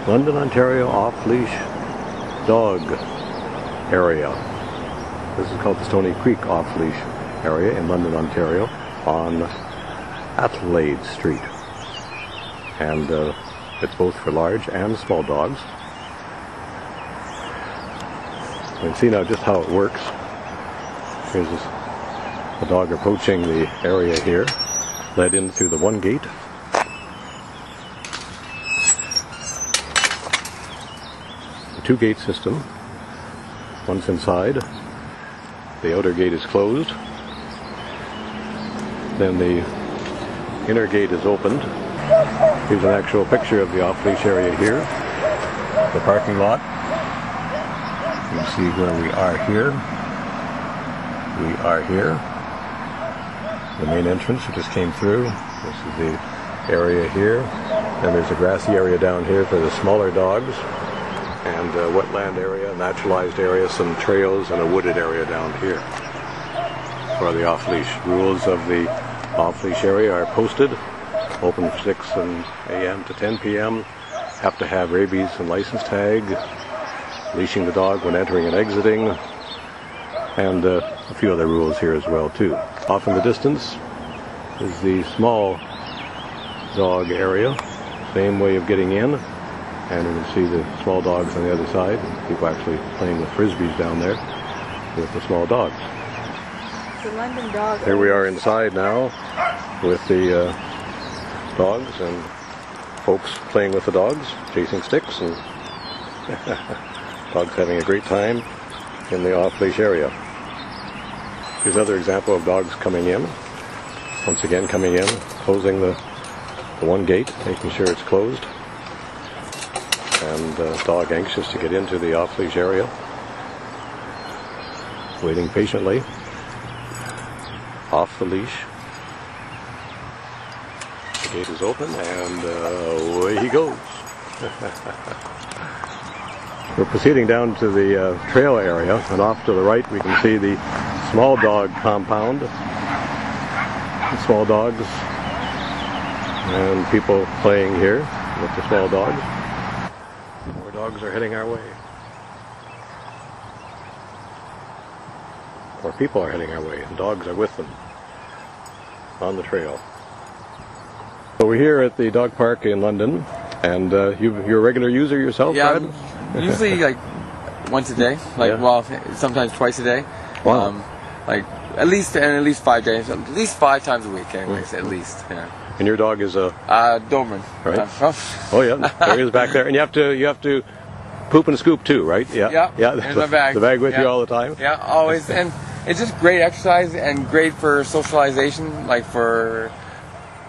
London, Ontario off-leash dog area. This is called the Stony Creek off-leash area in London, Ontario on Adelaide Street. And it's both for large and small dogs. You can see now just how it works. Here's a dog approaching the area here, led in through the one gate. The two-gate system. Once inside, the outer gate is closed. Then the inner gate is opened. Here's an actual picture of the off-leash area here. The parking lot. You can see where we are here. We are here. The main entrance we just came through. This is the area here. Then there's a grassy area down here for the smaller dogs. And a wetland area, a naturalized area, some trails, and a wooded area down here for the off-leash. Rules of the off-leash area are posted. Open from 6 a.m. to 10 p.m. Have to have rabies and license tag. Leashing the dog when entering and exiting. And a few other rules here as well too. Off in the distance is the small dog area. Same way of getting in. And you can see the small dogs on the other side. People actually playing with frisbees down there with the small dogs. The London dog. Here we are inside now with the dogs and folks playing with the dogs, chasing sticks, and dogs having a great time in the off-leash area. Here's another example of dogs coming in. Once again coming in, closing the one gate, making sure it's closed. And dog anxious to get into the off-leash area, waiting patiently. Off the leash. The gate is open and away he goes. We're proceeding down to the trail area, and off to the right we can see the small dog compound. The small dogs and people playing here with the small dogs. More dogs are heading our way. More people are heading our way, and dogs are with them on the trail. So we're here at the dog park in London, and you're a regular user yourself, yeah, Brad? Usually like once a day, like yeah. Well, sometimes twice a day. Wow. Like at least 5 days, at least 5 times a week, anyways, at least. Yeah. And your dog is a Doberman. Right. Oh yeah, there he is back there, and you have to poop and scoop too, right? Yeah. Yeah. There's my bag. The bag with you all the time. Yeah, always, and it's just great exercise and great for socialization, like for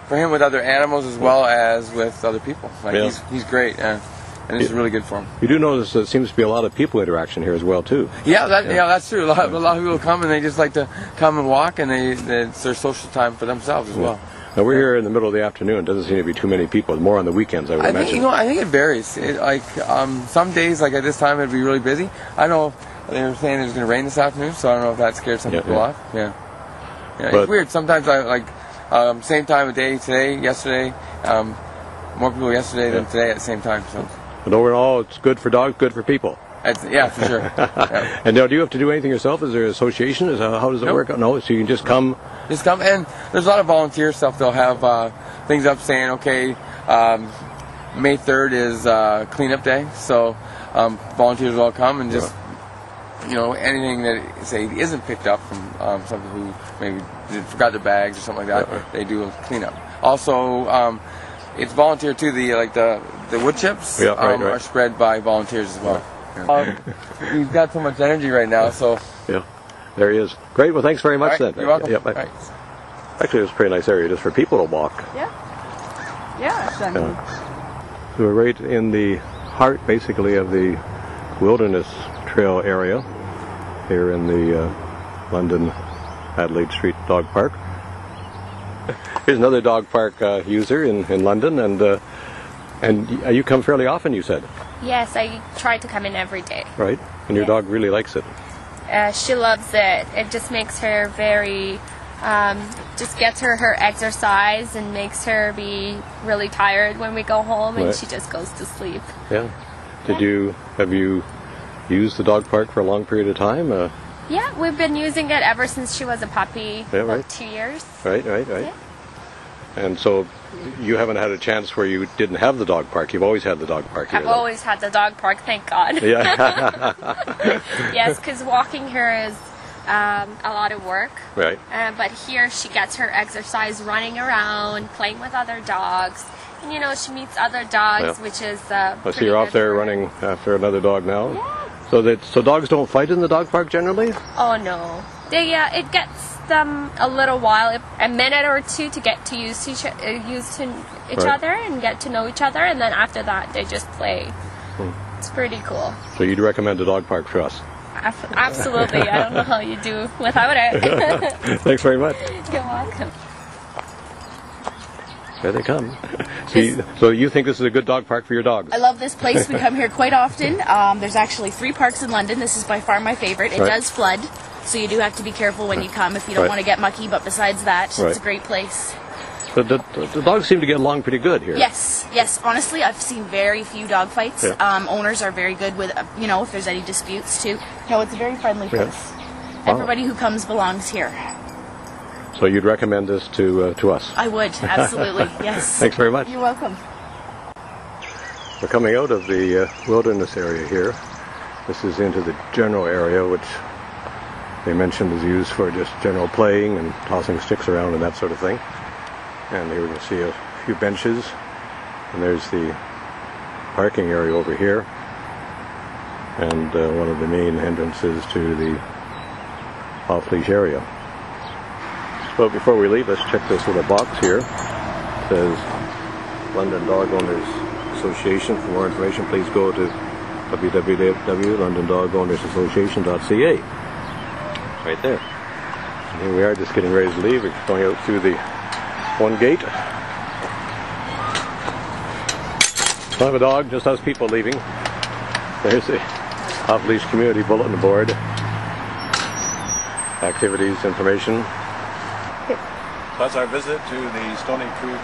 him with other animals as well as with other people. Like yeah. he's great, and it's really good for him. You do notice there seems to be a lot of people interaction here as well too. Yeah, that's true. A lot of people come and they just like to come and walk, and it's their social time for themselves as well. Now we're here in the middle of the afternoon. It doesn't seem to be too many people. More on the weekends, I would imagine. I think it varies. Some days, like at this time, it'd be really busy. I know they were saying it was going to rain this afternoon, so I don't know if that scared some people off. Yeah, it's weird. Sometimes same time of day today, yesterday, more people yesterday than today at the same time. So. But overall, it's good for dogs, good for people. Yeah, for sure. Yeah. And now, do you have to do anything yourself? Is there an association? How does it work? No, so you can just come. Just come, and there's a lot of volunteer stuff. They'll have things up saying, okay, May 3rd is cleanup day, so volunteers will all come and just, anything that say isn't picked up from somebody who maybe forgot their bags or something like that, they do a cleanup. Also, it's volunteer too. The wood chips are spread by volunteers as well. He's got so much energy right now, so. Yeah, there he is. Great. Well, thanks very much then. You're welcome. Yep. Right. Actually, it's a pretty nice area just for people to walk. Yeah. So we're right in the heart, basically, of the wilderness trail area here in the London Adelaide Street Dog Park. Here's another dog park user in London, and you come fairly often, you said? Yes, I try to come in every day. Right, and your dog really likes it. She loves it. It just makes her very Just gets her exercise and makes her be really tired when we go home, and Right. she just goes to sleep. Yeah. Have you used the dog park for a long period of time? Yeah, we've been using it ever since she was a puppy, Yeah, about right. 2 years. Right. Yeah. And so you haven't had a chance where you didn't have the dog park. You've always had the dog park here. I've though. always had the dog park, thank God. Yeah. Yes, because walking her is a lot of work. Right. But here she gets her exercise running around, playing with other dogs. And she meets other dogs, Yeah. which is I see pretty you're off good there for her. running after another dog now. Yeah. So dogs don't fight in the dog park generally? Oh no. It gets them a little while, a minute or two to get to use to each Right. other and get to know each other, and then after that they just play. It's pretty cool. So you'd recommend a dog park for us? Absolutely. I don't know how you do without it. Thanks very much. You're welcome. There they come. So you think this is a good dog park for your dogs? I love this place. We come here quite often. There's actually 3 parks in London. This is by far my favorite. It Right. does flood, so you do have to be careful when you come if you don't Right. want to get mucky, but besides that, Right. it's a great place. The dogs seem to get along pretty good here. Yes. Honestly, I've seen very few dog fights. Yeah. Owners are very good with, if there's any disputes too. No, it's a very friendly Yeah. place. Wow. Everybody who comes belongs here. So you'd recommend this to us? I would, absolutely, yes. Thanks very much. You're welcome. We're coming out of the wilderness area here. This is into the general area, which they mentioned is used for just general playing and tossing sticks around and that sort of thing. And here we can see a few benches, and there's the parking area over here, and one of the main entrances to the off-leash area. So before we leave, let's check this little box here. It says London Dog Owners Association. For more information, please go to www.londondogowners.association.ca. Right there. And here we are, just getting ready to leave. We're going out through the one gate. Don't have a dog, just us people leaving. There's the off-leash community bulletin board. Activities, information. That's our visit to the Stony Creek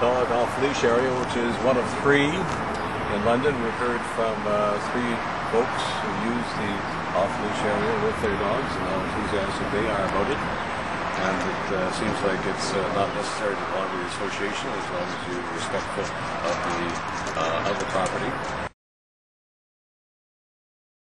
Dog Off-Leash area, which is one of 3 in London. We've heard from 3 folks who use the off-leash area with their dogs and how enthusiastic they are about it. And it seems like it's not necessary to belong to the association as long as you're respectful of the property.